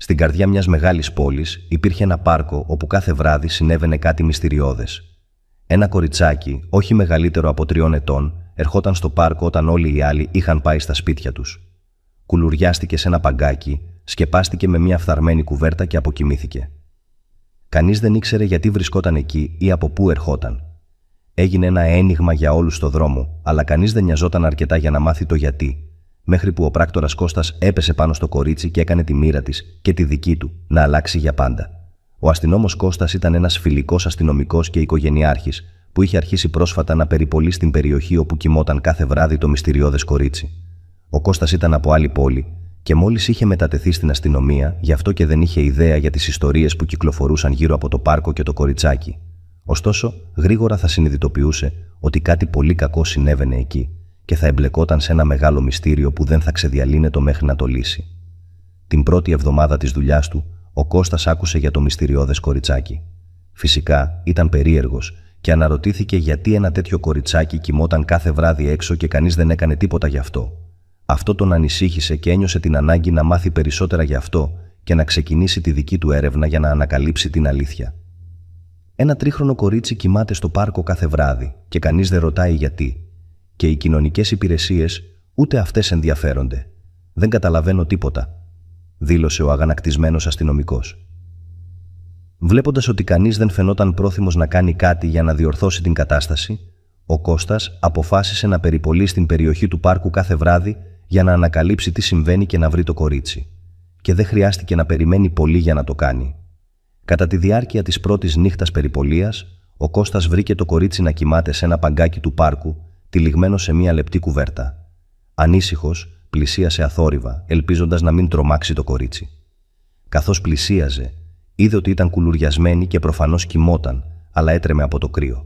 Στην καρδιά μιας μεγάλης πόλης υπήρχε ένα πάρκο όπου κάθε βράδυ συνέβαινε κάτι μυστηριώδες. Ένα κοριτσάκι, όχι μεγαλύτερο από 3 ετών, ερχόταν στο πάρκο όταν όλοι οι άλλοι είχαν πάει στα σπίτια τους. Κουλουριάστηκε σε ένα παγκάκι, σκεπάστηκε με μια φθαρμένη κουβέρτα και αποκοιμήθηκε. Κανείς δεν ήξερε γιατί βρισκόταν εκεί ή από πού ερχόταν. Έγινε ένα ένιγμα για όλους στο δρόμο, αλλά κανείς δεν νοιαζόταν αρκετά για να μάθει το γιατί, μέχρι που ο πράκτορας Κώστας έπεσε πάνω στο κορίτσι και έκανε τη μοίρα της και τη δική του να αλλάξει για πάντα. Ο αστυνόμος Κώστας ήταν ένας φιλικός αστυνομικός και οικογενειάρχης που είχε αρχίσει πρόσφατα να περιπολεί στην περιοχή όπου κοιμόταν κάθε βράδυ το μυστηριώδες κορίτσι. Ο Κώστας ήταν από άλλη πόλη και μόλις είχε μετατεθεί στην αστυνομία, γι' αυτό και δεν είχε ιδέα για τις ιστορίες που κυκλοφορούσαν γύρω από το πάρκο και το κοριτσάκι. Ωστόσο, γρήγορα θα συνειδητοποιούσε ότι κάτι πολύ κακό συνέβαινε εκεί και θα εμπλεκόταν σε ένα μεγάλο μυστήριο που δεν θα ξεδιαλύνετο μέχρι να το λύσει. Την πρώτη εβδομάδα της δουλειάς του, ο Κώστας άκουσε για το μυστηριώδες κοριτσάκι. Φυσικά ήταν περίεργος και αναρωτήθηκε γιατί ένα τέτοιο κοριτσάκι κοιμόταν κάθε βράδυ έξω και κανείς δεν έκανε τίποτα γι' αυτό. Αυτό τον ανησύχησε και ένιωσε την ανάγκη να μάθει περισσότερα γι' αυτό και να ξεκινήσει τη δική του έρευνα για να ανακαλύψει την αλήθεια. Ένα 3χρονο κορίτσι κοιμάται στο πάρκο κάθε βράδυ και κανείς δεν ρωτάει γιατί. Και οι κοινωνικές υπηρεσίες ούτε αυτές ενδιαφέρονται. «Δεν καταλαβαίνω τίποτα», δήλωσε ο αγανακτισμένος αστυνομικός. Βλέποντας ότι κανείς δεν φαινόταν πρόθυμος να κάνει κάτι για να διορθώσει την κατάσταση, ο Κώστας αποφάσισε να περιπολεί στην περιοχή του πάρκου κάθε βράδυ για να ανακαλύψει τι συμβαίνει και να βρει το κορίτσι. Και δεν χρειάστηκε να περιμένει πολύ για να το κάνει. Κατά τη διάρκεια της πρώτης νύχτας περιπολίας, ο Κώστας βρήκε το κορίτσι να κοιμάται σε ένα παγκάκι του πάρκου, τυλιγμένο σε μια λεπτή κουβέρτα. Ανήσυχος, πλησίασε αθόρυβα, ελπίζοντας να μην τρομάξει το κορίτσι. Καθώς πλησίαζε, είδε ότι ήταν κουλουριασμένη και προφανώς κοιμόταν, αλλά έτρεμε από το κρύο.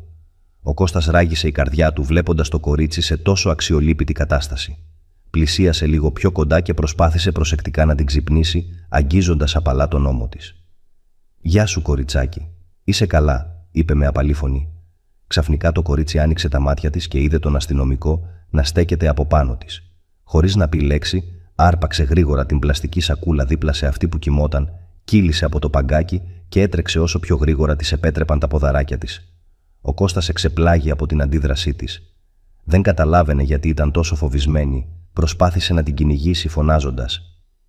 Ο Κώστας ράγισε η καρδιά του βλέποντας το κορίτσι σε τόσο αξιολύπητη κατάσταση. Πλησίασε λίγο πιο κοντά και προσπάθησε προσεκτικά να την ξυπνήσει, αγγίζοντας απαλά τον ώμο της. «Γεια σου, κοριτσάκι. Είσαι καλά», είπε με απαλή φωνή. Ξαφνικά το κορίτσι άνοιξε τα μάτια της και είδε τον αστυνομικό να στέκεται από πάνω της. Χωρίς να πει λέξη, άρπαξε γρήγορα την πλαστική σακούλα δίπλα σε αυτή που κοιμόταν, κύλησε από το παγκάκι και έτρεξε όσο πιο γρήγορα της επέτρεπαν τα ποδαράκια της. Ο Κώστας εξεπλάγει από την αντίδρασή της. Δεν καταλάβαινε γιατί ήταν τόσο φοβισμένη, προσπάθησε να την κυνηγήσει φωνάζοντας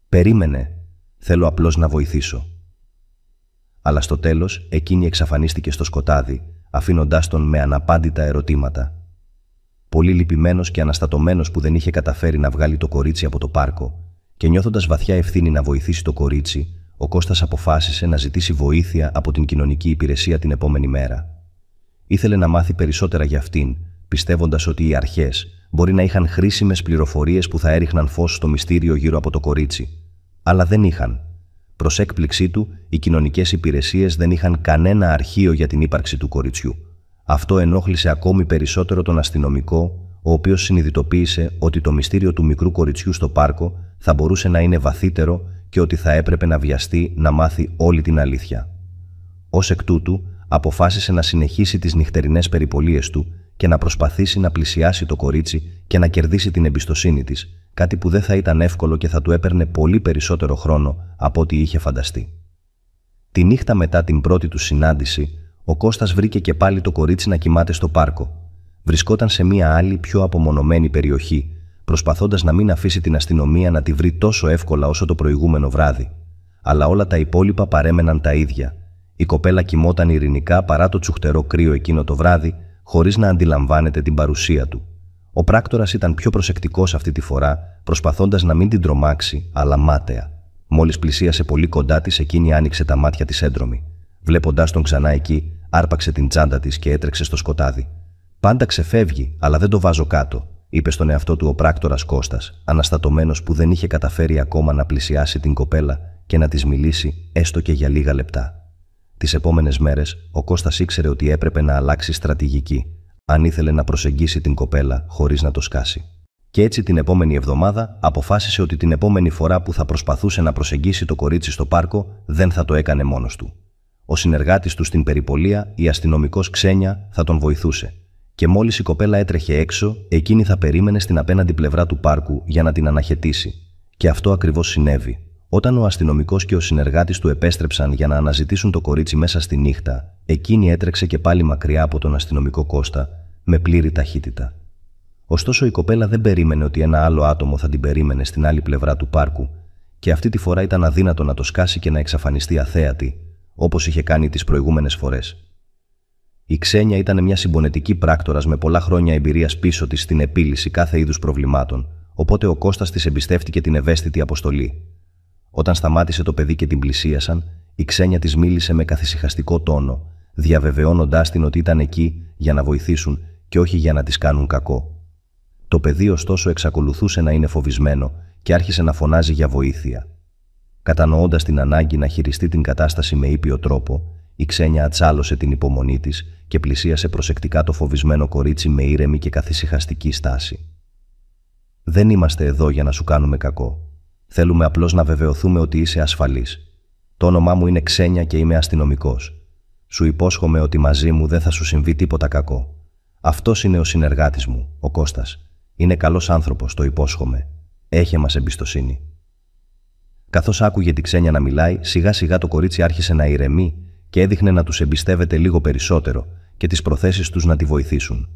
«Περίμενε, θέλω απλώς να βοηθήσω». Αλλά στο τέλος εκείνη εξαφανίστηκε στο σκοτάδι, αφήνοντάς τον με αναπάντητα ερωτήματα. Πολύ λυπημένος και αναστατωμένος που δεν είχε καταφέρει να βγάλει το κορίτσι από το πάρκο και νιώθοντας βαθιά ευθύνη να βοηθήσει το κορίτσι, ο Κώστας αποφάσισε να ζητήσει βοήθεια από την κοινωνική υπηρεσία την επόμενη μέρα. Ήθελε να μάθει περισσότερα για αυτήν, πιστεύοντας ότι οι αρχές μπορεί να είχαν χρήσιμες πληροφορίες που θα έριχναν φως στο μυστήριο γύρω από το κορίτσι. Αλλά δεν είχαν. Προς έκπληξή του, οι κοινωνικές υπηρεσίες δεν είχαν κανένα αρχείο για την ύπαρξη του κοριτσιού. Αυτό ενόχλησε ακόμη περισσότερο τον αστυνομικό, ο οποίος συνειδητοποίησε ότι το μυστήριο του μικρού κοριτσιού στο πάρκο θα μπορούσε να είναι βαθύτερο και ότι θα έπρεπε να βιαστεί να μάθει όλη την αλήθεια. Ως εκ τούτου, αποφάσισε να συνεχίσει τις νυχτερινές περιπολίες του και να προσπαθήσει να πλησιάσει το κορίτσι και να κερδίσει την εμπιστοσύνη της, κάτι που δεν θα ήταν εύκολο και θα του έπαιρνε πολύ περισσότερο χρόνο από ό,τι είχε φανταστεί. Τη νύχτα μετά την πρώτη του συνάντηση, ο Κώστας βρήκε και πάλι το κορίτσι να κοιμάται στο πάρκο. Βρισκόταν σε μία άλλη, πιο απομονωμένη περιοχή, προσπαθώντας να μην αφήσει την αστυνομία να τη βρει τόσο εύκολα όσο το προηγούμενο βράδυ. Αλλά όλα τα υπόλοιπα παρέμεναν τα ίδια. Η κοπέλα κοιμόταν ειρηνικά παρά το τσουχτερό κρύο εκείνο το βράδυ, χωρίς να αντιλαμβάνεται την παρουσία του. Ο πράκτορας ήταν πιο προσεκτικός αυτή τη φορά, προσπαθώντας να μην την τρομάξει, αλλά μάταια. Μόλις πλησίασε πολύ κοντά της, εκείνη άνοιξε τα μάτια της έντρομη. Βλέποντάς τον ξανά εκεί, άρπαξε την τσάντα της και έτρεξε στο σκοτάδι. «Πάντα ξεφεύγει, αλλά δεν το βάζω κάτω», είπε στον εαυτό του ο πράκτορας Κώστας, αναστατωμένος που δεν είχε καταφέρει ακόμα να πλησιάσει την κοπέλα και να της μιλήσει έστω και για λίγα λεπτά. Τις επόμενες μέρες, ο Κώστας ήξερε ότι έπρεπε να αλλάξει στρατηγική, αν ήθελε να προσεγγίσει την κοπέλα χωρίς να το σκάσει. Και έτσι την επόμενη εβδομάδα αποφάσισε ότι την επόμενη φορά που θα προσπαθούσε να προσεγγίσει το κορίτσι στο πάρκο, δεν θα το έκανε μόνος του. Ο συνεργάτης του στην περιπολία, η αστυνομικός Ξένια, θα τον βοηθούσε. Και μόλις η κοπέλα έτρεχε έξω, εκείνη θα περίμενε στην απέναντι πλευρά του πάρκου για να την αναχαιτήσει. Και αυτό ακριβώς συνέβη. Όταν ο αστυνομικός και ο συνεργάτης του επέστρεψαν για να αναζητήσουν το κορίτσι μέσα στη νύχτα, εκείνη έτρεξε και πάλι μακριά από τον αστυνομικό Κώστα με πλήρη ταχύτητα. Ωστόσο η κοπέλα δεν περίμενε ότι ένα άλλο άτομο θα την περίμενε στην άλλη πλευρά του πάρκου και αυτή τη φορά ήταν αδύνατο να το σκάσει και να εξαφανιστεί αθέατη, όπως είχε κάνει τις προηγούμενες φορές. Η Ξένια ήταν μια συμπονετική πράκτορας με πολλά χρόνια εμπειρίας πίσω της στην επίλυση κάθε είδους προβλημάτων, οπότε ο Κώστας της εμπιστεύτηκε την ευαίσθητη αποστολή. Όταν σταμάτησε το παιδί και την πλησίασαν, η Ξένια της μίλησε με καθησυχαστικό τόνο, διαβεβαιώνοντάς την ότι ήταν εκεί για να βοηθήσουν και όχι για να της κάνουν κακό. Το παιδί ωστόσο εξακολουθούσε να είναι φοβισμένο και άρχισε να φωνάζει για βοήθεια. Κατανοώντας την ανάγκη να χειριστεί την κατάσταση με ήπιο τρόπο, η Ξένια ατσάλωσε την υπομονή της και πλησίασε προσεκτικά το φοβισμένο κορίτσι με ήρεμη και καθησυχαστική στάση. «Δεν είμαστε εδώ για να σου κάνουμε κακό. Θέλουμε απλώς να βεβαιωθούμε ότι είσαι ασφαλής. Το όνομά μου είναι Ξένια και είμαι αστυνομικός. Σου υπόσχομαι ότι μαζί μου δεν θα σου συμβεί τίποτα κακό. Αυτός είναι ο συνεργάτης μου, ο Κώστας. Είναι καλός άνθρωπος, το υπόσχομαι. Έχε μας εμπιστοσύνη». Καθώς άκουγε τη Ξένια να μιλάει, σιγά σιγά το κορίτσι άρχισε να ηρεμεί και έδειχνε να τους εμπιστεύεται λίγο περισσότερο και τις προθέσεις τους να τη βοηθήσουν.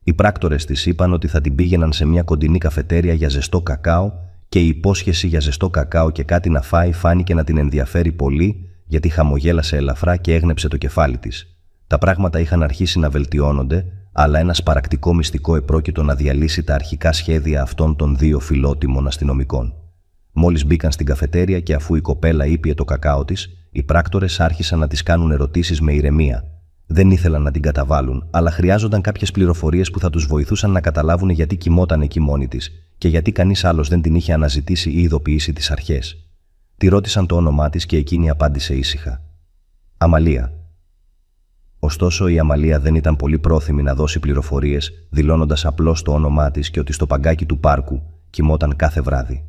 Οι πράκτορες της είπαν ότι θα την πήγαιναν σε μια κοντινή καφετέρια για ζεστό κακάο και η υπόσχεση για ζεστό κακάο και κάτι να φάει φάνηκε να την ενδιαφέρει πολύ, γιατί χαμογέλασε ελαφρά και έγνεψε το κεφάλι της. Τα πράγματα είχαν αρχίσει να βελτιώνονται, αλλά ένα σπαρακτικό μυστικό επρόκειτο να διαλύσει τα αρχικά σχέδια αυτών των δύο φιλότιμων αστυνομικών. Μόλις μπήκαν στην καφετέρια και αφού η κοπέλα ήπιε το κακάο της, οι πράκτορες άρχισαν να της κάνουν ερωτήσεις με ηρεμία. Δεν ήθελαν να την καταβάλουν, αλλά χρειάζονταν κάποιες πληροφορίες που θα τους βοηθούσαν να καταλάβουν γιατί κοιμόταν εκεί μόνη της και γιατί κανείς άλλος δεν την είχε αναζητήσει ή ειδοποιήσει τις αρχές. Τη ρώτησαν το όνομά της και εκείνη απάντησε ήσυχα. «Αμαλία». Ωστόσο η Αμαλία δεν ήταν πολύ πρόθυμη να δώσει πληροφορίες, δηλώνοντας απλώς το όνομά της και ότι στο παγκάκι του πάρκου κοιμόταν κάθε βράδυ.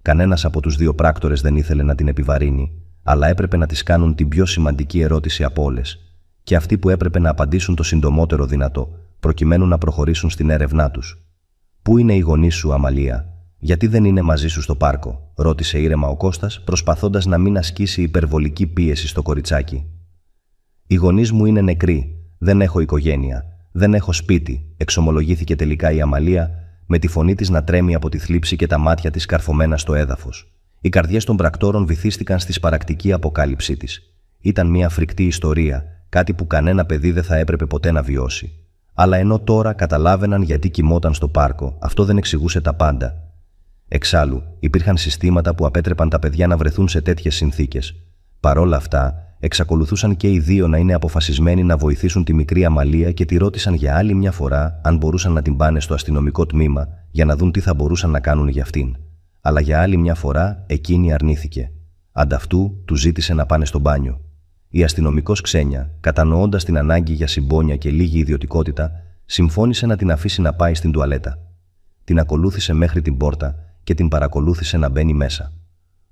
Κανένας από τους δύο πράκτορες δεν ήθελε να την επιβαρύνει, αλλά έπρεπε να της κάνουν την πιο σημαντική ερώτηση από όλες, και αυτή που έπρεπε να απαντήσουν το συντομότερο δυνατό, προκειμένου να προχωρήσουν στην έρευνά τους. «Πού είναι οι γονείς σου, Αμαλία? Γιατί δεν είναι μαζί σου στο πάρκο?» ρώτησε ήρεμα ο Κώστας, προσπαθώντας να μην ασκήσει υπερβολική πίεση στο κοριτσάκι. «Οι γονείς μου είναι νεκροί. Δεν έχω οικογένεια. Δεν έχω σπίτι», εξομολογήθηκε τελικά η Αμαλία, με τη φωνή της να τρέμει από τη θλίψη και τα μάτια της καρφωμένα στο έδαφος. Οι καρδιές των πρακτόρων βυθίστηκαν στη σπαρακτική αποκάλυψή της. Ήταν μια φρικτή ιστορία, κάτι που κανένα παιδί δεν θα έπρεπε ποτέ να βιώσει. Αλλά ενώ τώρα καταλάβαιναν γιατί κοιμόταν στο πάρκο, αυτό δεν εξηγούσε τα πάντα. Εξάλλου, υπήρχαν συστήματα που απέτρεπαν τα παιδιά να βρεθούν σε τέτοιες συνθήκες. Παρόλα αυτά, εξακολουθούσαν και οι δύο να είναι αποφασισμένοι να βοηθήσουν τη μικρή Αμαλία και τη ρώτησαν για άλλη μια φορά αν μπορούσαν να την πάνε στο αστυνομικό τμήμα για να δουν τι θα μπορούσαν να κάνουν για αυτήν. Αλλά για άλλη μια φορά εκείνη αρνήθηκε. Ανταυτού του ζήτησε να πάνε στο μπάνιο. Η αστυνομικός Ξένια, κατανοώντας την ανάγκη για συμπόνια και λίγη ιδιωτικότητα, συμφώνησε να την αφήσει να πάει στην τουαλέτα. Την ακολούθησε μέχρι την πόρτα και την παρακολούθησε να μπαίνει μέσα.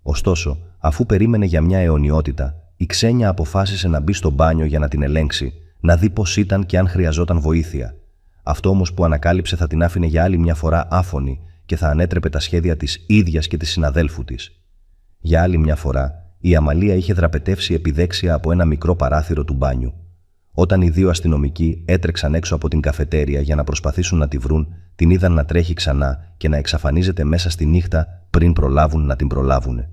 Ωστόσο, αφού περίμενε για μια αιωνιότητα, η Ξένια αποφάσισε να μπει στο μπάνιο για να την ελέγξει, να δει πώς ήταν και αν χρειαζόταν βοήθεια. Αυτό όμως που ανακάλυψε θα την άφηνε για άλλη μια φορά άφωνη και θα ανέτρεπε τα σχέδια της ίδιας και της συναδέλφου της. Για άλλη μια φορά, η Αμαλία είχε δραπετεύσει επιδέξια από ένα μικρό παράθυρο του μπάνιου. Όταν οι δύο αστυνομικοί έτρεξαν έξω από την καφετέρια για να προσπαθήσουν να τη βρουν, την είδαν να τρέχει ξανά και να εξαφανίζεται μέσα στη νύχτα πριν προλάβουν να την προλάβουν.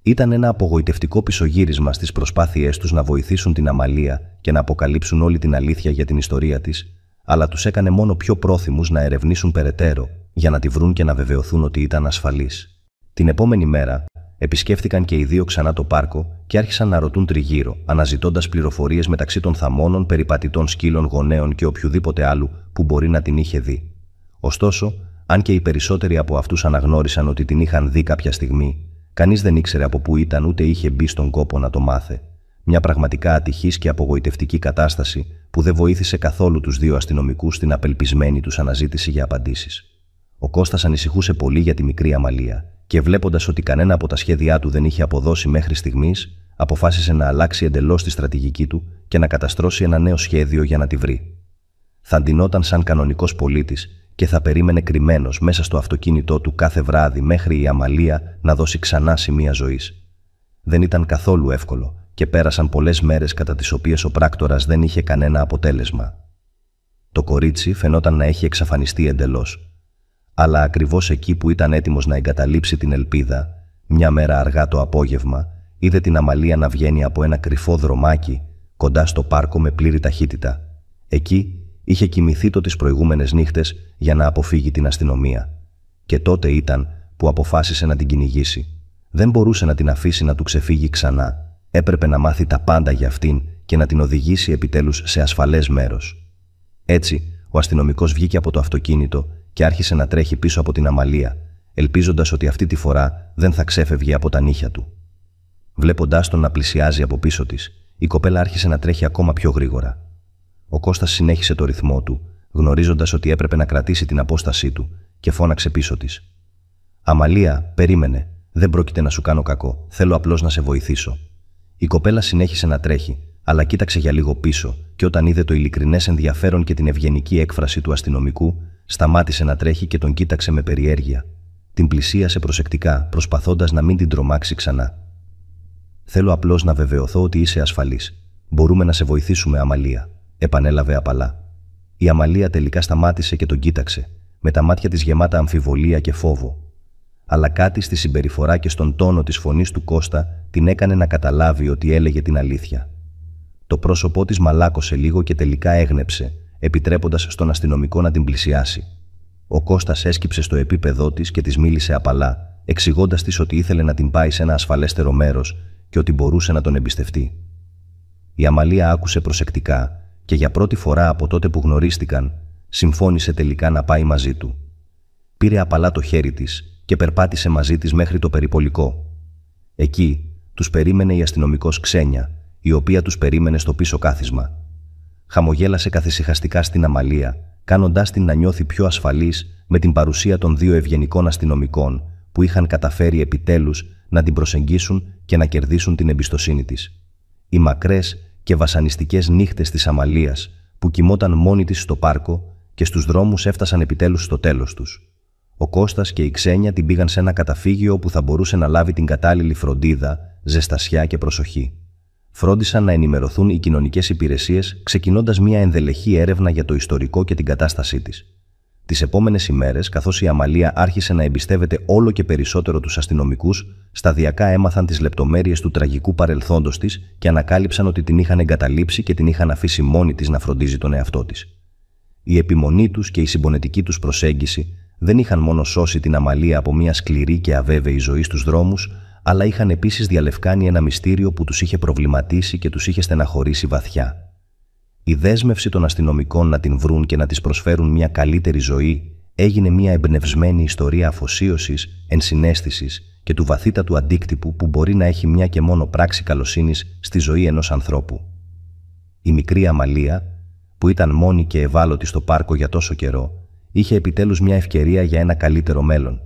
Ήταν ένα απογοητευτικό πισωγύρισμα στις προσπάθειές τους να βοηθήσουν την Αμαλία και να αποκαλύψουν όλη την αλήθεια για την ιστορία της, αλλά τους έκανε μόνο πιο πρόθυμους να ερευνήσουν περαιτέρω για να τη βρουν και να βεβαιωθούν ότι ήταν ασφαλής. Την επόμενη μέρα, επισκέφθηκαν και οι δύο ξανά το πάρκο και άρχισαν να ρωτούν τριγύρω, αναζητώντας πληροφορίες μεταξύ των θαμώνων, περιπατητών σκύλων, γονέων και οποιοδήποτε άλλου που μπορεί να την είχε δει. Ωστόσο, αν και οι περισσότεροι από αυτούς αναγνώρισαν ότι την είχαν δει κάποια στιγμή, κανείς δεν ήξερε από πού ήταν ούτε είχε μπει στον κόπο να το μάθε. Μια πραγματικά ατυχής και απογοητευτική κατάσταση που δεν βοήθησε καθόλου τους δύο αστυνομικούς στην απελπισμένη τους αναζήτηση για απαντήσεις. Ο Κώστας ανησυχούσε πολύ για τη μικρή Αμαλία και βλέποντας ότι κανένα από τα σχέδιά του δεν είχε αποδώσει μέχρι στιγμής, αποφάσισε να αλλάξει εντελώς τη στρατηγική του και να καταστρώσει ένα νέο σχέδιο για να τη βρει. Θα ντυνόταν σαν κανονικός πολίτης και θα περίμενε κρυμμένος μέσα στο αυτοκίνητό του κάθε βράδυ μέχρι η Αμαλία να δώσει ξανά σημεία ζωής. Δεν ήταν καθόλου εύκολο και πέρασαν πολλές μέρες κατά τις οποίες ο πράκτορας δεν είχε κανένα αποτέλεσμα. Το κορίτσι φαινόταν να έχει εξαφανιστεί εντελώς. Αλλά ακριβώς εκεί που ήταν έτοιμος να εγκαταλείψει την ελπίδα, μια μέρα αργά το απόγευμα, είδε την Αμαλία να βγαίνει από ένα κρυφό δρομάκι κοντά στο πάρκο με πλήρη ταχύτητα. Εκεί είχε κοιμηθεί τις προηγούμενες νύχτες για να αποφύγει την αστυνομία. Και τότε ήταν που αποφάσισε να την κυνηγήσει. Δεν μπορούσε να την αφήσει να του ξεφύγει ξανά. Έπρεπε να μάθει τα πάντα για αυτήν και να την οδηγήσει επιτέλους σε ασφαλές μέρος. Έτσι, ο αστυνομικός βγήκε από το αυτοκίνητο και άρχισε να τρέχει πίσω από την Αμαλία, ελπίζοντας ότι αυτή τη φορά δεν θα ξέφευγε από τα νύχια του. Βλέποντάς τον να πλησιάζει από πίσω της, η κοπέλα άρχισε να τρέχει ακόμα πιο γρήγορα. Ο Κώστας συνέχισε το ρυθμό του, γνωρίζοντας ότι έπρεπε να κρατήσει την απόστασή του, και φώναξε πίσω της. «Αμαλία, περίμενε. Δεν πρόκειται να σου κάνω κακό. Θέλω απλώς να σε βοηθήσω». Η κοπέλα συνέχισε να τρέχει, αλλά κοίταξε για λίγο πίσω και όταν είδε το ειλικρινές ενδιαφέρον και την ευγενική έκφραση του αστυνομικού, σταμάτησε να τρέχει και τον κοίταξε με περιέργεια. Την πλησίασε προσεκτικά, προσπαθώντας να μην την τρομάξει ξανά. «Θέλω απλώς να βεβαιωθώ ότι είσαι ασφαλής. Μπορούμε να σε βοηθήσουμε, Αμαλία», επανέλαβε απαλά. Η Αμαλία τελικά σταμάτησε και τον κοίταξε, με τα μάτια της γεμάτα αμφιβολία και φόβο. Αλλά κάτι στη συμπεριφορά και στον τόνο της φωνής του Κώστα την έκανε να καταλάβει ότι έλεγε την αλήθεια. Το πρόσωπό της μαλάκωσε λίγο και τελικά έγνεψε, επιτρέποντας στον αστυνομικό να την πλησιάσει. Ο Κώστας έσκυψε στο επίπεδό της και της μίλησε απαλά, εξηγώντας της ότι ήθελε να την πάει σε ένα ασφαλέστερο μέρος και ότι μπορούσε να τον εμπιστευτεί. Η Αμαλία άκουσε προσεκτικά και για πρώτη φορά από τότε που γνωρίστηκαν, συμφώνησε τελικά να πάει μαζί του. Πήρε απαλά το χέρι της και περπάτησε μαζί της μέχρι το περιπολικό. Εκεί τους περίμενε η αστυνομικός Ξένια, η οποία τους περίμενε στο πίσω κάθισμα. Χαμογέλασε καθησυχαστικά στην Αμαλία, κάνοντάς την να νιώθει πιο ασφαλής με την παρουσία των δύο ευγενικών αστυνομικών που είχαν καταφέρει επιτέλους να την προσεγγίσουν και να κερδίσουν την εμπιστοσύνη της. Οι μακρές και βασανιστικές νύχτες της Αμαλίας, που κοιμόταν μόνη της στο πάρκο και στους δρόμους, έφτασαν επιτέλους στο τέλος τους. Ο Κώστας και η Ξένια την πήγαν σε ένα καταφύγιο όπου θα μπορούσε να λάβει την κατάλληλη φροντίδα, ζεστασιά και προσοχή. Φρόντισαν να ενημερωθούν οι κοινωνικές υπηρεσίες, ξεκινώντας μια ενδελεχή έρευνα για το ιστορικό και την κατάστασή της. Τις επόμενες ημέρες, καθώς η Αμαλία άρχισε να εμπιστεύεται όλο και περισσότερο τους αστυνομικούς, σταδιακά έμαθαν τις λεπτομέρειες του τραγικού παρελθόντος της και ανακάλυψαν ότι την είχαν εγκαταλείψει και την είχαν αφήσει μόνη της να φροντίζει τον εαυτό της. Η επιμονή τους και η συμπονετική τους προσέγγιση δεν είχαν μόνο σώσει την Αμαλία από μια σκληρή και αβέβαιη ζωή στους δρόμους, αλλά είχαν επίσης διαλευκάνει ένα μυστήριο που τους είχε προβληματίσει και τους είχε στεναχωρήσει βαθιά. Η δέσμευση των αστυνομικών να την βρουν και να της προσφέρουν μια καλύτερη ζωή έγινε μια εμπνευσμένη ιστορία αφοσίωσης, ενσυναίσθησης και του βαθύτατου αντίκτυπου που μπορεί να έχει μια και μόνο πράξη καλοσύνης στη ζωή ενός ανθρώπου. Η μικρή Αμαλία, που ήταν μόνη και ευάλωτη στο πάρκο για τόσο καιρό, είχε επιτέλους μια ευκαιρία για ένα καλύτερο μέλλον.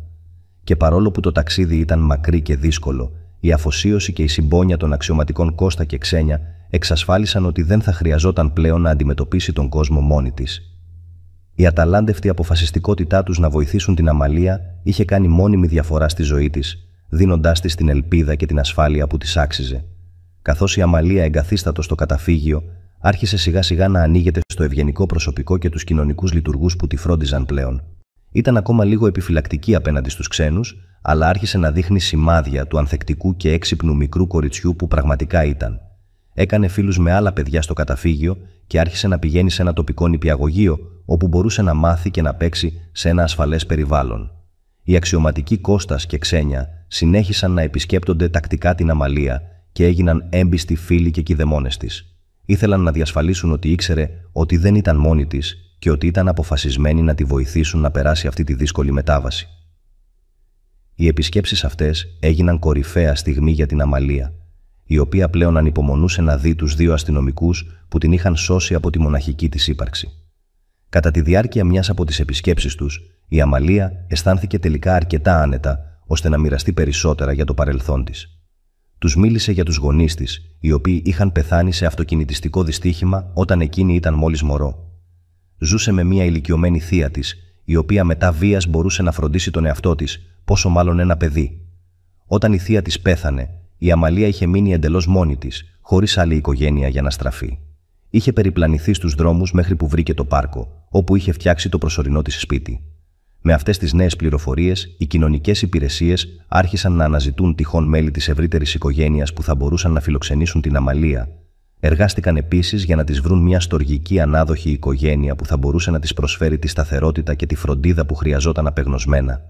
Και παρόλο που το ταξίδι ήταν μακρύ και δύσκολο, η αφοσίωση και η συμπόνια των αξιωματικών Κώστα και Ξένια εξασφάλισαν ότι δεν θα χρειαζόταν πλέον να αντιμετωπίσει τον κόσμο μόνη της. Η αταλάντευτη αποφασιστικότητά τους να βοηθήσουν την Αμαλία είχε κάνει μόνιμη διαφορά στη ζωή της, δίνοντάς της την ελπίδα και την ασφάλεια που της άξιζε. Καθώς η Αμαλία εγκαθίστατο στο καταφύγιο, άρχισε σιγά σιγά να ανοίγεται στο ευγενικό προσωπικό και τους κοινωνικούς λειτουργούς που τη φρόντιζαν πλέον. Ήταν ακόμα λίγο επιφυλακτική απέναντι στους ξένους, αλλά άρχισε να δείχνει σημάδια του ανθεκτικού και έξυπνου μικρού κοριτσιού που πραγματικά ήταν. Έκανε φίλους με άλλα παιδιά στο καταφύγιο και άρχισε να πηγαίνει σε ένα τοπικό νηπιαγωγείο, όπου μπορούσε να μάθει και να παίξει σε ένα ασφαλές περιβάλλον. Οι αξιωματικοί Κώστας και Ξένια συνέχισαν να επισκέπτονται τακτικά την Αμαλία και έγιναν έμπιστοι φίλοι και κηδεμόνες της. Ήθελαν να διασφαλίσουν ότι ήξερε ότι δεν ήταν μόνη της και ότι ήταν αποφασισμένοι να τη βοηθήσουν να περάσει αυτή τη δύσκολη μετάβαση. Οι επισκέψεις αυτές έγιναν κορυφαία στιγμή για την Αμαλία, η οποία πλέον ανυπομονούσε να δει τους δύο αστυνομικούς που την είχαν σώσει από τη μοναχική της ύπαρξη. Κατά τη διάρκεια μιας από τις επισκέψεις τους, η Αμαλία αισθάνθηκε τελικά αρκετά άνετα ώστε να μοιραστεί περισσότερα για το παρελθόν της. Τους μίλησε για τους γονείς της, οι οποίοι είχαν πεθάνει σε αυτοκινητιστικό δυστύχημα όταν εκείνη ήταν μόλις μωρό. Ζούσε με μια ηλικιωμένη θεία της, η η οποία μετά βίας μπορούσε να φροντίσει τον εαυτό της, πόσο μάλλον ένα παιδί. Όταν η θεία της πέθανε, η Αμαλία είχε μείνει εντελώς μόνη της, χωρίς άλλη οικογένεια για να στραφεί. Είχε περιπλανηθεί στους δρόμους μέχρι που βρήκε το πάρκο, όπου είχε φτιάξει το προσωρινό της σπίτι. Με αυτές τις νέες πληροφορίες, οι κοινωνικές υπηρεσίες άρχισαν να αναζητούν τυχόν μέλη της ευρύτερης οικογένειας που θα μπορούσαν να φιλοξενήσουν την Αμαλία. Εργάστηκαν επίσης για να της βρουν μια στοργική ανάδοχη οικογένεια που θα μπορούσε να της προσφέρει τη σταθερότητα και τη φροντίδα που χρειαζόταν απεγνωσμένα.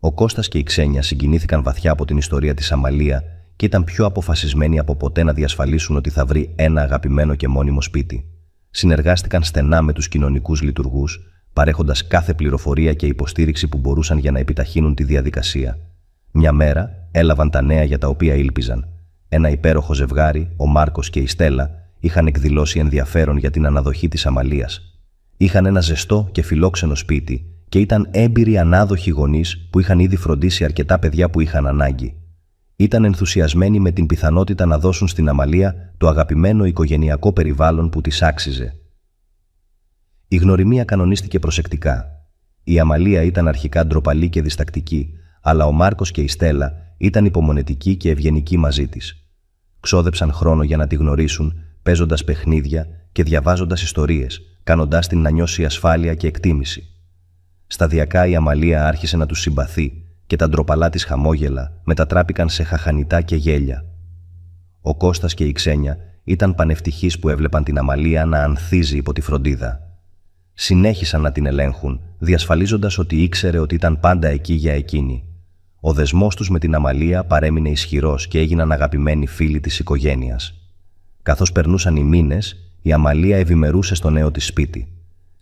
Ο Κώστας και η Ξένια συγκινήθηκαν βαθιά από την ιστορία της Αμαλία και ήταν πιο αποφασισμένοι από ποτέ να διασφαλίσουν ότι θα βρει ένα αγαπημένο και μόνιμο σπίτι. Συνεργάστηκαν στενά με τους κοινωνικούς λειτουργούς, παρέχοντας κάθε πληροφορία και υποστήριξη που μπορούσαν για να επιταχύνουν τη διαδικασία. Μια μέρα έλαβαν τα νέα για τα οποία ήλπιζαν. Ένα υπέροχο ζευγάρι, ο Μάρκος και η Στέλλα, είχαν εκδηλώσει ενδιαφέρον για την αναδοχή της Αμαλίας. Είχαν ένα ζεστό και φιλόξενο σπίτι και ήταν έμπειροι ανάδοχοι γονείς που είχαν ήδη φροντίσει αρκετά παιδιά που είχαν ανάγκη. Ήταν ενθουσιασμένοι με την πιθανότητα να δώσουν στην Αμαλία το αγαπημένο οικογενειακό περιβάλλον που της άξιζε. Η γνωριμία κανονίστηκε προσεκτικά. Η Αμαλία ήταν αρχικά ντροπαλή και διστακτική, αλλά ο Μάρκος και η Στέλλα ήταν υπομονετικοί και ευγενικοί μαζί της. Ξόδεψαν χρόνο για να τη γνωρίσουν, παίζοντας παιχνίδια και διαβάζοντας ιστορίες, κάνοντάς την να νιώσει ασφάλεια και εκτίμηση. Σταδιακά η Αμαλία άρχισε να τους συμπαθεί και τα ντροπαλά της χαμόγελα μετατράπηκαν σε χαχανιτά και γέλια. Ο Κώστας και η Ξένια ήταν πανευτυχείς που έβλεπαν την Αμαλία να ανθίζει υπό τη φροντίδα. Συνέχισαν να την ελέγχουν, διασφαλίζοντας ότι ήξερε ότι ήταν πάντα εκεί για εκείνη. Ο δεσμός τους με την Αμαλία παρέμεινε ισχυρός και έγιναν αγαπημένοι φίλοι της οικογένειας. Καθώς περνούσαν οι μήνες, η Αμαλία ευημερούσε στο νέο της σπίτι.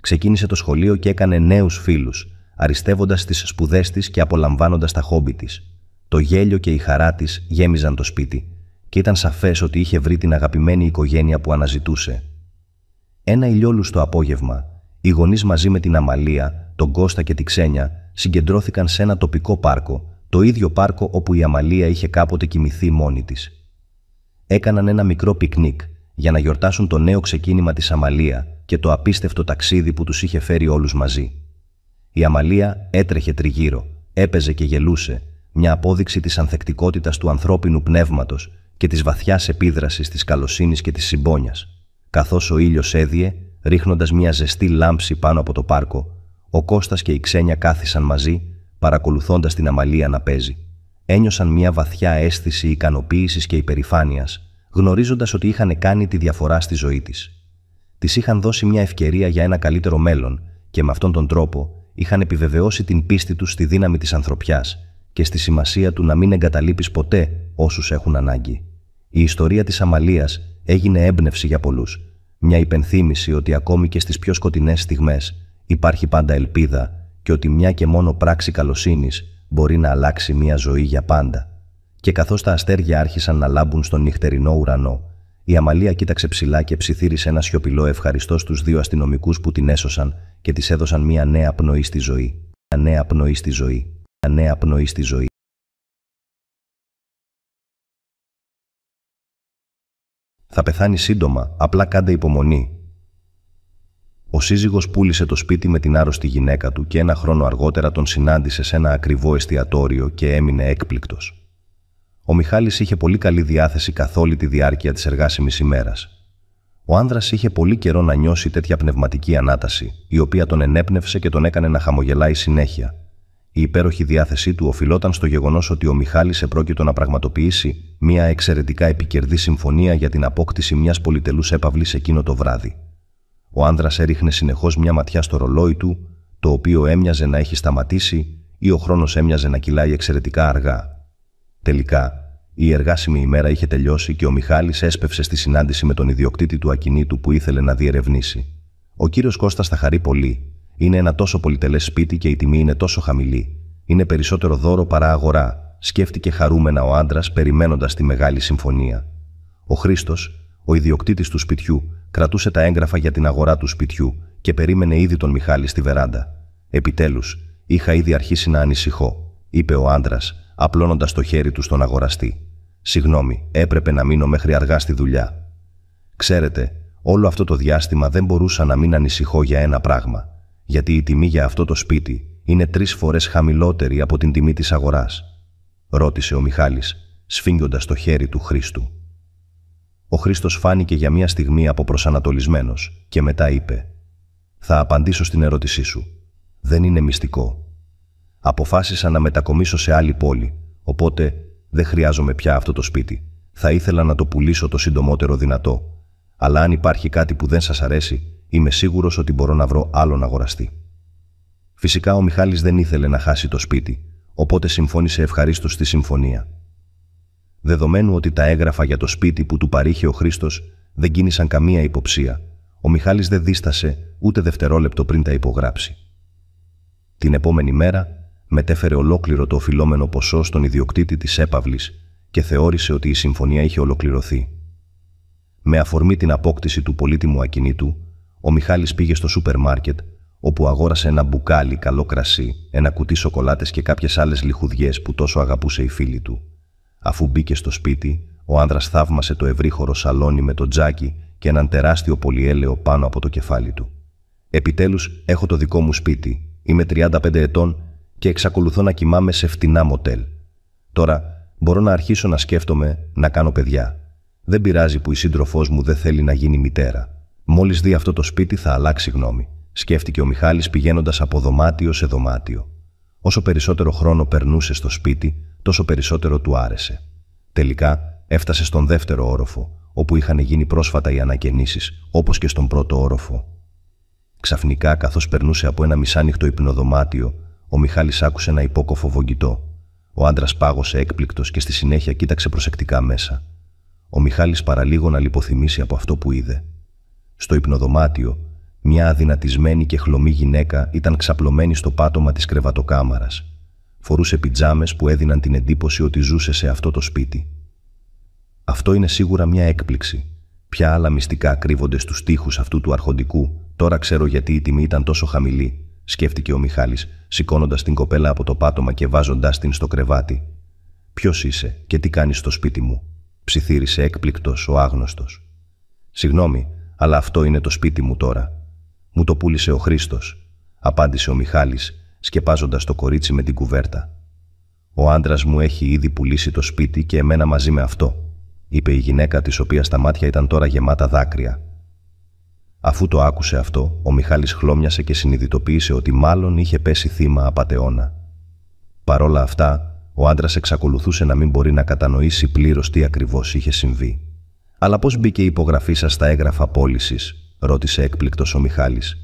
Ξεκίνησε το σχολείο και έκανε νέους φίλους, αριστεύοντας τις σπουδές της και απολαμβάνοντας τα χόμπι της. Το γέλιο και η χαρά της γέμιζαν το σπίτι και ήταν σαφές ότι είχε βρει την αγαπημένη οικογένεια που αναζητούσε. Ένα ηλιόλουστο απόγευμα, οι γονείς μαζί με την Αμαλία, τον Κώστα και τη Ξένια συγκεντρώθηκαν σε ένα τοπικό πάρκο, το ίδιο πάρκο όπου η Αμαλία είχε κάποτε κοιμηθεί μόνη της. Έκαναν ένα μικρό πικνίκ για να γιορτάσουν το νέο ξεκίνημα της Αμαλία και το απίστευτο ταξίδι που τους είχε φέρει όλους μαζί. Η Αμαλία έτρεχε τριγύρω, έπαιζε και γελούσε, μια απόδειξη της ανθεκτικότητας του ανθρώπινου πνεύματος και της βαθιάς επίδρασης της καλοσύνης και της συμπόνιας. Καθώς ο ήλιος έδιε, ρίχνοντας μια ζεστή λάμψη πάνω από το πάρκο, ο Κώστας και η Ξένια κάθισαν μαζί, παρακολουθώντας την Αμαλία να παίζει. Ένιωσαν μια βαθιά αίσθηση ικανοποίησης και υπερηφάνειας, γνωρίζοντας ότι είχαν κάνει τη διαφορά στη ζωή της. Της είχαν δώσει μια ευκαιρία για ένα καλύτερο μέλλον και με αυτόν τον τρόπο είχαν επιβεβαιώσει την πίστη τους στη δύναμη της ανθρωπιάς και στη σημασία του να μην εγκαταλείπεις ποτέ όσους έχουν ανάγκη. Η ιστορία της Αμαλίας έγινε έμπνευση για πολλούς, μια υπενθύμηση ότι ακόμη και στις πιο σκοτεινές στιγμές υπάρχει πάντα ελπίδα και ότι μια και μόνο πράξη καλοσύνης μπορεί να αλλάξει μια ζωή για πάντα. Και καθώς τα αστέρια άρχισαν να λάμπουν στον νυχτερινό ουρανό, η Αμαλία κοίταξε ψηλά και ψιθύρισε ένα σιωπηλό ευχαριστώ στους δύο αστυνομικούς που την έσωσαν και της έδωσαν μια νέα πνοή στη ζωή. Μια νέα πνοή στη ζωή. Μια νέα πνοή στη ζωή. Θα πεθάνει σύντομα, απλά κάντε υπομονή. Ο σύζυγος πούλησε το σπίτι με την άρρωστη γυναίκα του και ένα χρόνο αργότερα τον συνάντησε σε ένα ακριβό εστιατόριο και έμεινε έκπληκτος. Ο Μιχάλης είχε πολύ καλή διάθεση καθ' όλη τη διάρκεια της εργάσιμης ημέρας. Ο άνδρας είχε πολύ καιρό να νιώσει τέτοια πνευματική ανάταση, η οποία τον ενέπνευσε και τον έκανε να χαμογελάει συνέχεια. Η υπέροχη διάθεσή του οφειλόταν στο γεγονός ότι ο Μιχάλης επρόκειτο να πραγματοποιήσει μια εξαιρετικά επικερδή συμφωνία για την απόκτηση μιας πολυτελούς έπαυλης εκείνο το βράδυ. Ο άνδρας έριχνε συνεχώς μια ματιά στο ρολόι του, το οποίο έμοιαζε να έχει σταματήσει ή ο χρόνος έμοιαζε να κυλάει εξαιρετικά αργά. Τελικά, η εργάσιμη ημέρα είχε τελειώσει και ο Μιχάλης έσπευσε στη συνάντηση με τον ιδιοκτήτη του ακινήτου που ήθελε να διερευνήσει. Ο κύριος Κώστας θα χαρεί πολύ. Είναι ένα τόσο πολυτελές σπίτι και η τιμή είναι τόσο χαμηλή. Είναι περισσότερο δώρο παρά αγορά, σκέφτηκε χαρούμενα ο άντρας περιμένοντας τη μεγάλη συμφωνία. Ο Χρήστος, ο ιδιοκτήτης του σπιτιού, κρατούσε τα έγγραφα για την αγορά του σπιτιού και περίμενε ήδη τον Μιχάλη στη βεράντα. «Επιτέλους, είχα ήδη αρχίσει να ανησυχώ», είπε ο άντρας, απλώνοντας το χέρι του στον αγοραστή. «Συγγνώμη, έπρεπε να μείνω μέχρι αργά στη δουλειά. Ξέρετε, όλο αυτό το διάστημα δεν μπορούσα να μην ανησυχώ για ένα πράγμα. γιατί η τιμή για αυτό το σπίτι είναι 3 φορές χαμηλότερη από την τιμή της αγοράς, ρώτησε ο Μιχάλης, σφίγγοντας το χέρι του Χρήστου. Ο Χρήστος φάνηκε για μια στιγμή αποπροσανατολισμένος και μετά είπε: «Θα απαντήσω στην ερώτησή σου. Δεν είναι μυστικό. Αποφάσισα να μετακομίσω σε άλλη πόλη, οπότε δεν χρειάζομαι πια αυτό το σπίτι. Θα ήθελα να το πουλήσω το συντομότερο δυνατό. Αλλά αν υπάρχει κάτι που δεν σας αρέσει, είμαι σίγουρος ότι μπορώ να βρω άλλον αγοραστή». Φυσικά ο Μιχάλης δεν ήθελε να χάσει το σπίτι, οπότε συμφώνησε ευχαρίστως στη συμφωνία. Δεδομένου ότι τα έγγραφα για το σπίτι που του παρήχε ο Χρήστος δεν κίνησαν καμία υποψία, ο Μιχάλης δεν δίστασε ούτε δευτερόλεπτο πριν τα υπογράψει. Την επόμενη μέρα μετέφερε ολόκληρο το οφειλόμενο ποσό στον ιδιοκτήτη της έπαυλης και θεώρησε ότι η συμφωνία είχε ολοκληρωθεί. Με αφορμή την απόκτηση του πολύτιμου ακινήτου, ο Μιχάλης πήγε στο σούπερ μάρκετ, όπου αγόρασε ένα μπουκάλι καλό κρασί, ένα κουτί σοκολάτες και κάποιες άλλες λιχουδιές που τόσο αγαπούσε η φίλη του. Αφού μπήκε στο σπίτι, ο άνδρας θαύμασε το ευρύχωρο σαλόνι με το τζάκι και έναν τεράστιο πολυέλαιο πάνω από το κεφάλι του. «Επιτέλους έχω το δικό μου σπίτι. Είμαι 35 ετών και εξακολουθώ να κοιμάμαι σε φτηνά μοτέλ. Τώρα μπορώ να αρχίσω να σκέφτομαι να κάνω παιδιά. Δεν πειράζει που η σύντροφός μου δεν θέλει να γίνει μητέρα. Μόλις δει αυτό το σπίτι θα αλλάξει γνώμη», σκέφτηκε ο Μιχάλης πηγαίνοντας από δωμάτιο σε δωμάτιο. Όσο περισσότερο χρόνο περνούσε στο σπίτι, τόσο περισσότερο του άρεσε. Τελικά έφτασε στον δεύτερο όροφο, όπου είχαν γίνει πρόσφατα οι ανακαινήσεις, όπως και στον πρώτο όροφο. Ξαφνικά, καθώς περνούσε από ένα μισάνυχτο υπνοδωμάτιο, ο Μιχάλης άκουσε ένα υπόκοφο βογγιτό. Ο άντρας πάγωσε έκπληκτος και στη συνέχεια κοίταξε προσεκτικά μέσα. Ο Μιχάλης παραλίγο να λιποθυμήσει από αυτό που είδε. Στο υπνοδωμάτιο, μια αδυνατισμένη και χλωμή γυναίκα ήταν ξαπλωμένη στο πάτωμα της κρεβατοκάμαρας. Φορούσε πιτζάμες που έδιναν την εντύπωση ότι ζούσε σε αυτό το σπίτι. Αυτό είναι σίγουρα μια έκπληξη. Ποια άλλα μυστικά κρύβονται στους τοίχους αυτού του αρχοντικού, τώρα ξέρω γιατί η τιμή ήταν τόσο χαμηλή, σκέφτηκε ο Μιχάλης, σηκώνοντας την κοπέλα από το πάτωμα και βάζοντάς την στο κρεβάτι. «Ποιος είσαι και τι κάνεις στο σπίτι μου?» ψιθύρισε έκπληκτος ο άγνωστος. «Συγγνώμη, αλλά αυτό είναι το σπίτι μου τώρα. Μου το πούλησε ο Χρήστος», απάντησε ο Μιχάλης, σκεπάζοντας το κορίτσι με την κουβέρτα. «Ο άντρας μου έχει ήδη πουλήσει το σπίτι και εμένα μαζί με αυτό», είπε η γυναίκα, της οποίας τα μάτια ήταν τώρα γεμάτα δάκρυα. Αφού το άκουσε αυτό, ο Μιχάλης χλώμιασε και συνειδητοποίησε ότι μάλλον είχε πέσει θύμα απατεώνα. Παρόλα αυτά, ο άντρας εξακολουθούσε να μην μπορεί να κατανοήσει πλήρως τι ακριβώς είχε συμβεί. «Αλλά πώς μπήκε η υπογραφή σας στα έγγραφα πώλησης?» ρώτησε έκπληκτος ο Μιχάλης.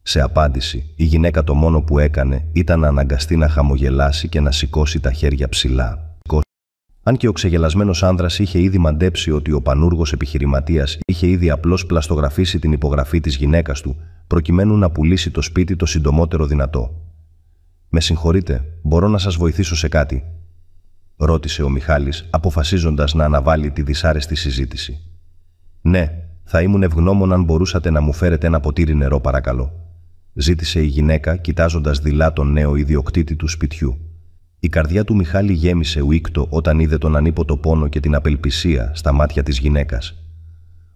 Σε απάντηση, η γυναίκα το μόνο που έκανε ήταν να αναγκαστεί να χαμογελάσει και να σηκώσει τα χέρια ψηλά. Αν και ο ξεγελασμένος άνδρας είχε ήδη μαντέψει ότι ο πανούργος επιχειρηματίας είχε ήδη απλώς πλαστογραφήσει την υπογραφή της γυναίκας του, προκειμένου να πουλήσει το σπίτι το συντομότερο δυνατό. «Με συγχωρείτε, μπορώ να σας βοηθήσω σε κάτι?» ρώτησε ο Μιχάλης, αποφασίζοντας να αναβάλει τη δυσάρεστη συζήτηση. «Ναι, θα ήμουν ευγνώμων αν μπορούσατε να μου φέρετε ένα ποτήρι νερό, παρακαλώ», ζήτησε η γυναίκα, κοιτάζοντας δειλά τον νέο ιδιοκτήτη του σπιτιού. Η καρδιά του Μιχάλη γέμισε ουίκτο όταν είδε τον ανίποτο πόνο και την απελπισία στα μάτια της γυναίκας.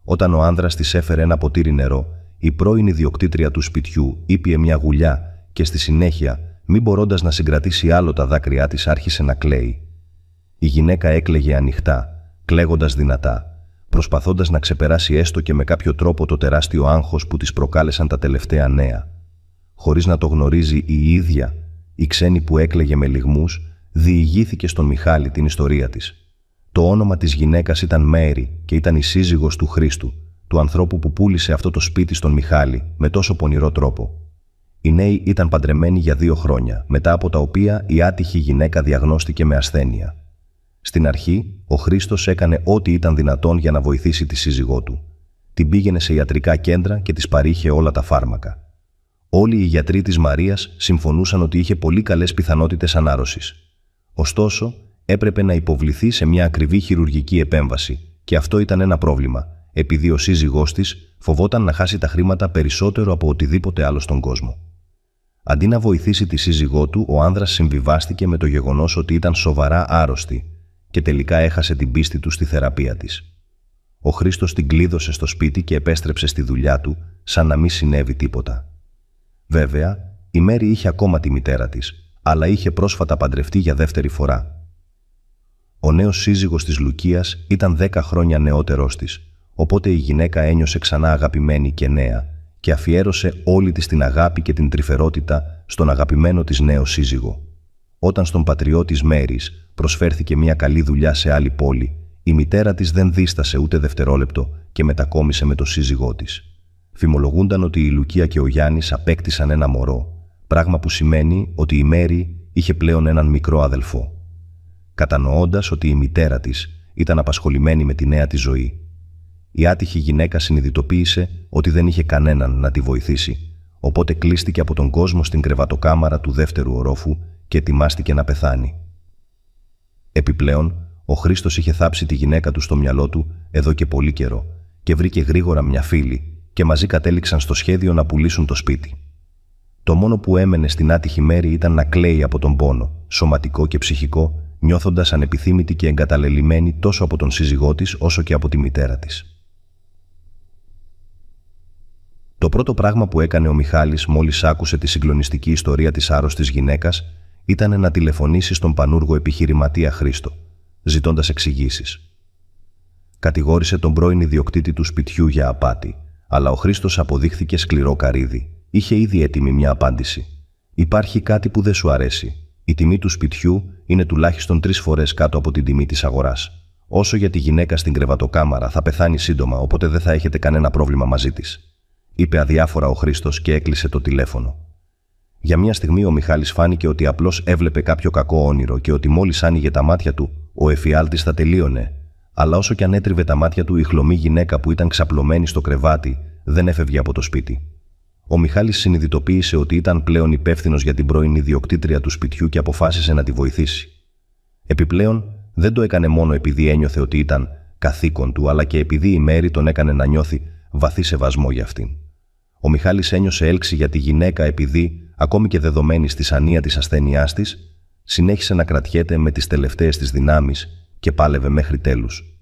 Όταν ο άνδρας της έφερε ένα ποτήρι νερό, η πρώην ιδιοκτήτρια του σπιτιού ήπιε μια γουλιά και στη συνέχεια, μη μπορώντας να συγκρατήσει άλλο τα δάκρυά της, άρχισε να κλαίει. Η γυναίκα έκλαιγε ανοιχτά, κλαίγοντας δυνατά, προσπαθώντας να ξεπεράσει έστω και με κάποιο τρόπο το τεράστιο άγχος που της προκάλεσαν τα τελευταία νέα. Χωρίς να το γνωρίζει η ίδια, η ξένη που έκλαιγε με λυγμούς διηγήθηκε στον Μιχάλη την ιστορία της. Το όνομα της γυναίκας ήταν Μέρη και ήταν η σύζυγος του Χρήστου, του ανθρώπου που πούλησε αυτό το σπίτι στον Μιχάλη με τόσο πονηρό τρόπο. Οι νέοι ήταν παντρεμένοι για 2 χρόνια, μετά από τα οποία η άτυχη γυναίκα διαγνώστηκε με ασθένεια. Στην αρχή, ο Χρήστος έκανε ό,τι ήταν δυνατόν για να βοηθήσει τη σύζυγό του. Την πήγαινε σε ιατρικά κέντρα και της παρήχε όλα τα φάρμακα. Όλοι οι γιατροί της Μαρίας συμφωνούσαν ότι είχε πολύ καλές πιθανότητες ανάρρωσης. Ωστόσο, έπρεπε να υποβληθεί σε μια ακριβή χειρουργική επέμβαση και αυτό ήταν ένα πρόβλημα, επειδή ο σύζυγός της φοβόταν να χάσει τα χρήματα περισσότερο από οτιδήποτε άλλο στον κόσμο. Αντί να βοηθήσει τη σύζυγό του, ο άνδρας συμβιβάστηκε με το γεγονός ότι ήταν σοβαρά άρρωστη και τελικά έχασε την πίστη του στη θεραπεία της. Ο Χρήστος την κλείδωσε στο σπίτι και επέστρεψε στη δουλειά του σαν να μην συνέβη τίποτα. Βέβαια, η Μέρη είχε ακόμα τη μητέρα της, αλλά είχε πρόσφατα παντρευτεί για δεύτερη φορά. Ο νέος σύζυγος της Λουκίας ήταν 10 χρόνια νεότερός της, οπότε η γυναίκα ένιωσε ξανά αγαπημένη και νέα και αφιέρωσε όλη της την αγάπη και την τρυφερότητα στον αγαπημένο της νέο σύζυγο. Όταν στον πατριό της Μέρης προσφέρθηκε μια καλή δουλειά σε άλλη πόλη, η μητέρα της δεν δίστασε ούτε δευτερόλεπτο και μετακόμισε με τον σύζυγό της. Φημολογούνταν ότι η Λουκία και ο Γιάννης απέκτησαν ένα μωρό, πράγμα που σημαίνει ότι η Μέρη είχε πλέον έναν μικρό αδελφό. Κατανοώντας ότι η μητέρα της ήταν απασχολημένη με τη νέα της ζωή, η άτυχη γυναίκα συνειδητοποίησε ότι δεν είχε κανέναν να τη βοηθήσει, οπότε κλείστηκε από τον κόσμο στην κρεβατοκάμαρα του δεύτερου ορόφου και ετοιμάστηκε να πεθάνει. Επιπλέον, ο Χρήστος είχε θάψει τη γυναίκα του στο μυαλό του εδώ και πολύ καιρό και βρήκε γρήγορα μια φίλη και μαζί κατέληξαν στο σχέδιο να πουλήσουν το σπίτι. Το μόνο που έμενε στην άτυχη Μέρη ήταν να κλαίει από τον πόνο, σωματικό και ψυχικό, νιώθοντας ανεπιθύμητη και εγκαταλελειμμένη τόσο από τον σύζυγό της όσο και από τη μητέρα της. Το πρώτο πράγμα που έκανε ο Μιχάλης μόλις άκουσε τη συγκλονιστική ιστορία της άρρωστης γυναίκας ήταν να τηλεφωνήσει στον πανούργο επιχειρηματία Χρήστο, ζητώντας εξηγήσεις. Κατηγόρησε τον πρώην ιδιοκτήτη του σπιτιού για απάτη, αλλά ο Χρήστος αποδείχθηκε σκληρό καρύδι. Είχε ήδη έτοιμη μια απάντηση. «Υπάρχει κάτι που δεν σου αρέσει. Η τιμή του σπιτιού είναι τουλάχιστον 3 φορές κάτω από την τιμή της αγοράς. Όσο για τη γυναίκα στην κρεβατοκάμαρα, θα πεθάνει σύντομα, οπότε δεν θα έχετε κανένα πρόβλημα μαζί της», είπε αδιάφορα ο Χρήστος και έκλεισε το τηλέφωνο. Για μια στιγμή ο Μιχάλης φάνηκε ότι απλώς έβλεπε κάποιο κακό όνειρο και ότι μόλις άνοιγε τα μάτια του, ο εφιάλτης θα τελείωνε. Αλλά όσο κι αν έτριβε τα μάτια του, η χλωμή γυναίκα που ήταν ξαπλωμένη στο κρεβάτι δεν έφευγε από το σπίτι. Ο Μιχάλης συνειδητοποίησε ότι ήταν πλέον υπεύθυνος για την πρώην ιδιοκτήτρια του σπιτιού και αποφάσισε να τη βοηθήσει. Επιπλέον, δεν το έκανε μόνο επειδή ένιωθε ότι ήταν καθήκον του, αλλά και επειδή η Μέρη τον έκανε να νιώθει βαθύ σεβασμό για αυτήν. Ο Μιχάλης ένιωσε έλξη για τη γυναίκα επειδή, ακόμη και δεδομένη στη σανία της ασθένειάς της, συνέχισε να κρατιέται με τις τελευταίες της δυνάμεις και πάλευε μέχρι τέλους.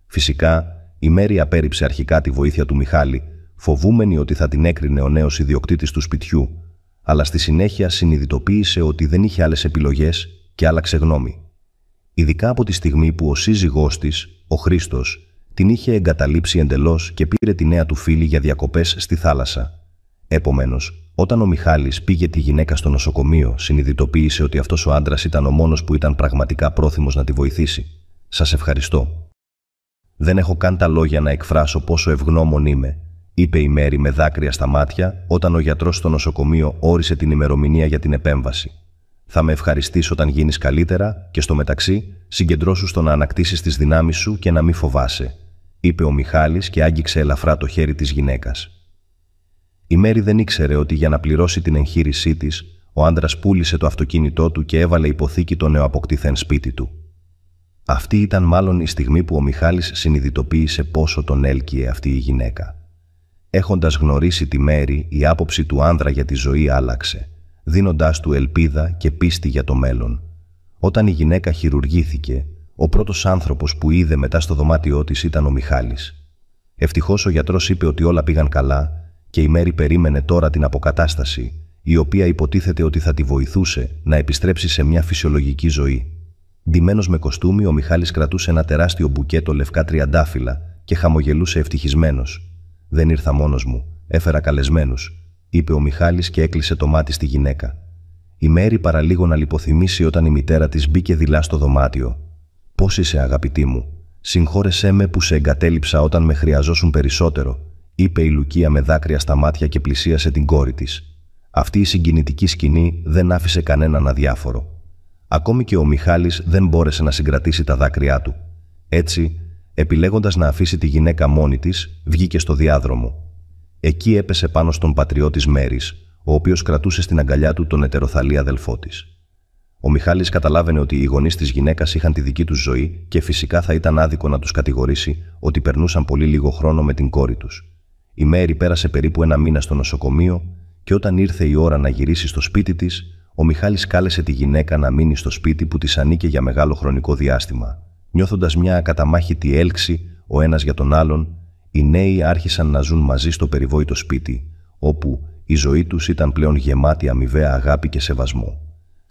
Φυσικά, η Μέρη απέρριψε αρχικά τη βοήθεια του Μιχάλη, φοβούμενη ότι θα την έκρινε ο νέος ιδιοκτήτης του σπιτιού, αλλά στη συνέχεια συνειδητοποίησε ότι δεν είχε άλλες επιλογές και άλλαξε γνώμη. Ειδικά από τη στιγμή που ο σύζυγός της, ο Χρήστος, την είχε εγκαταλείψει εντελώς και πήρε τη νέα του φίλη για διακοπές στη θάλασσα. Επομένως, όταν ο Μιχάλης πήγε τη γυναίκα στο νοσοκομείο, συνειδητοποίησε ότι αυτός ο άντρας ήταν ο μόνος που ήταν πραγματικά πρόθυμος να τη βοηθήσει. «Σας ευχαριστώ. Δεν έχω καν τα λόγια να εκφράσω πόσο ευγνώμων είμαι», είπε η Μέρη με δάκρυα στα μάτια όταν ο γιατρός στο νοσοκομείο όρισε την ημερομηνία για την επέμβαση. «Θα με ευχαριστείς όταν γίνεις καλύτερα και στο μεταξύ συγκεντρώσου στο να ανακτήσεις τις δυνάμεις σου και να μην φοβάσαι», είπε ο Μιχάλης και άγγιξε ελαφρά το χέρι της γυναίκας. Η Μέρη δεν ήξερε ότι για να πληρώσει την εγχείρησή της, ο άντρας πούλησε το αυτοκίνητό του και έβαλε υποθήκη το νεοαποκτηθέν σπίτι του. Αυτή ήταν μάλλον η στιγμή που ο Μιχάλης συνειδητοποίησε πόσο τον έλκυε αυτή η γυναίκα. Έχοντας γνωρίσει τη Μέρη, η άποψη του άνδρα για τη ζωή άλλαξε, δίνοντάς του ελπίδα και πίστη για το μέλλον. Όταν η γυναίκα χειρουργήθηκε, ο πρώτος άνθρωπος που είδε μετά στο δωμάτιό της ήταν ο Μιχάλης. Ευτυχώς ο γιατρός είπε ότι όλα πήγαν καλά και η Μέρη περίμενε τώρα την αποκατάσταση, η οποία υποτίθεται ότι θα τη βοηθούσε να επιστρέψει σε μια φυσιολογική ζωή. Ντυμένος με κοστούμι, ο Μιχάλης κρατούσε ένα τεράστιο μπουκέτο λευκά τριαντάφυλλα και χαμογελούσε ευτυχισμένος. «Δεν ήρθα μόνος μου, έφερα καλεσμένους», είπε ο Μιχάλης και έκλεισε το μάτι στη γυναίκα. Η Μέρη παραλίγο να λιποθυμήσει όταν η μητέρα της μπήκε δειλά στο δωμάτιο. «Πώς είσαι, αγαπητή μου? Συγχώρεσέ με που σε εγκατέλειψα όταν με χρειαζόσουν περισσότερο», είπε η Λουκία με δάκρυα στα μάτια και πλησίασε την κόρη της. Αυτή η συγκινητική σκηνή δεν άφησε κανέναν αδιάφορο. Ακόμη και ο Μιχάλης δεν μπόρεσε να συγκρατήσει τα δάκρυά του. Έτσι, επιλέγοντας να αφήσει τη γυναίκα μόνη της, βγήκε στο διάδρομο. Εκεί έπεσε πάνω στον πατριό της Μέρης, ο οποίος κρατούσε στην αγκαλιά του τον ετεροθαλή αδελφό της. Ο Μιχάλης καταλάβαινε ότι οι γονείς της γυναίκας είχαν τη δική τους ζωή και φυσικά θα ήταν άδικο να τους κατηγορήσει ότι περνούσαν πολύ λίγο χρόνο με την κόρη τους. Η Μέρη πέρασε περίπου 1 μήνα στο νοσοκομείο και όταν ήρθε η ώρα να γυρίσει στο σπίτι της, ο Μιχάλης κάλεσε τη γυναίκα να μείνει στο σπίτι που της ανήκε για μεγάλο χρονικό διάστημα. Νιώθοντας μια ακαταμάχητη έλξη ο ένας για τον άλλον, οι νέοι άρχισαν να ζουν μαζί στο περιβόητο σπίτι, όπου Η ζωή τους ήταν πλέον γεμάτη αμοιβαία αγάπη και σεβασμό.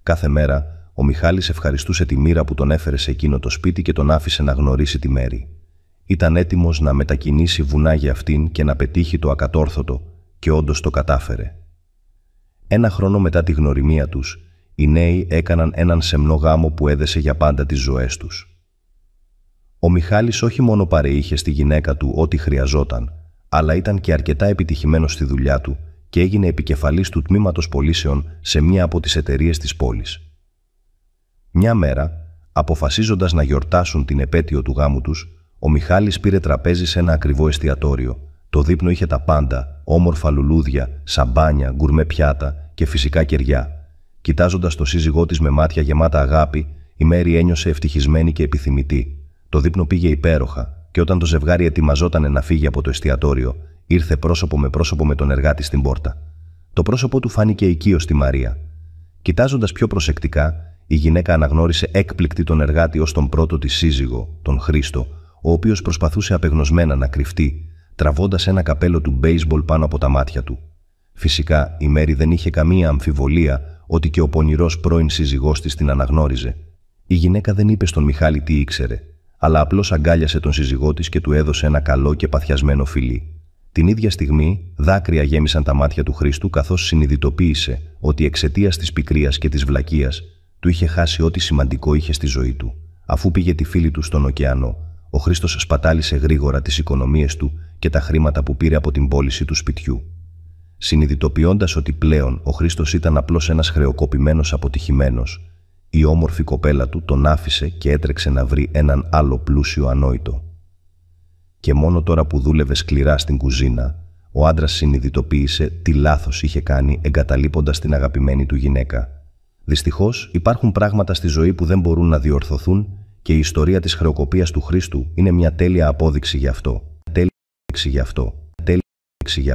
Κάθε μέρα ο Μιχάλης ευχαριστούσε τη μοίρα που τον έφερε σε εκείνο το σπίτι και τον άφησε να γνωρίσει τη Μέρη. Ήταν έτοιμος να μετακινήσει βουνά για αυτήν και να πετύχει το ακατόρθωτο, και όντως το κατάφερε. 1 χρόνο μετά τη γνωριμία τους, οι νέοι έκαναν έναν σεμνό γάμο που έδεσε για πάντα τις ζωές τους. Ο Μιχάλης όχι μόνο παρεείχε στη γυναίκα του ό,τι χρειαζόταν, αλλά ήταν και αρκετά επιτυχημένος στη δουλειά του και έγινε επικεφαλής του τμήματος πωλήσεων σε μία από τις εταιρείες της πόλης. Μια μέρα, αποφασίζοντας να γιορτάσουν την επέτειο του γάμου τους, ο Μιχάλης πήρε τραπέζι σε ένα ακριβό εστιατόριο. Το δείπνο είχε τα πάντα, όμορφα λουλούδια, σαμπάνια, γκουρμέ πιάτα και φυσικά κεριά. Κοιτάζοντας το σύζυγό της με μάτια γεμάτα αγάπη, η Μέρη ένιωσε ευτυχισμένη και επιθυμητή. Το δείπνο πήγε υπέροχα και όταν το ζευγάρι ετοιμαζόταν να φύγει από το εστιατόριο, ήρθε πρόσωπο με τον εργάτη στην πόρτα. Το πρόσωπό του φάνηκε οικείο στη Μαρία. Κοιτάζοντας πιο προσεκτικά, η γυναίκα αναγνώρισε έκπληκτη τον εργάτη ως τον πρώτο της σύζυγο, τον Χρήστο, ο οποίος προσπαθούσε απεγνωσμένα να κρυφτεί, τραβώντας ένα καπέλο του μπέισμπολ πάνω από τα μάτια του. Φυσικά, η Μέρη δεν είχε καμία αμφιβολία ότι και ο πονηρός πρώην σύζυγός της την αναγνώριζε. Η γυναίκα δεν είπε στον Μιχάλη τι ήξερε, αλλά απλώς αγκάλιασε τον σύζυγό της και του έδωσε ένα καλό και παθιασμένο φιλί. Την ίδια στιγμή, δάκρυα γέμισαν τα μάτια του Χρήστου καθώς συνειδητοποίησε ότι εξαιτίας της πικρίας και της βλακείας του είχε χάσει ό,τι σημαντικό είχε στη ζωή του. Αφού πήγε τη φίλη του στον ωκεανό, ο Χρήστος σπατάλησε γρήγορα τις οικονομίες του και τα χρήματα που πήρε από την πώληση του σπιτιού. Συνειδητοποιώντας ότι πλέον ο Χρήστος ήταν απλώς ένας χρεοκοπημένος αποτυχημένος, η όμορφη κοπέλα του τον άφησε και έτρεξε να βρει έναν άλλο πλούσιο ανόητο. Και μόνο τώρα που δούλευε σκληρά στην κουζίνα, ο άντρας συνειδητοποίησε τι λάθος είχε κάνει εγκαταλείποντας την αγαπημένη του γυναίκα. Δυστυχώς, υπάρχουν πράγματα στη ζωή που δεν μπορούν να διορθωθούν και η ιστορία της χρεοκοπίας του Χρήστου είναι μια τέλεια απόδειξη γι' αυτό.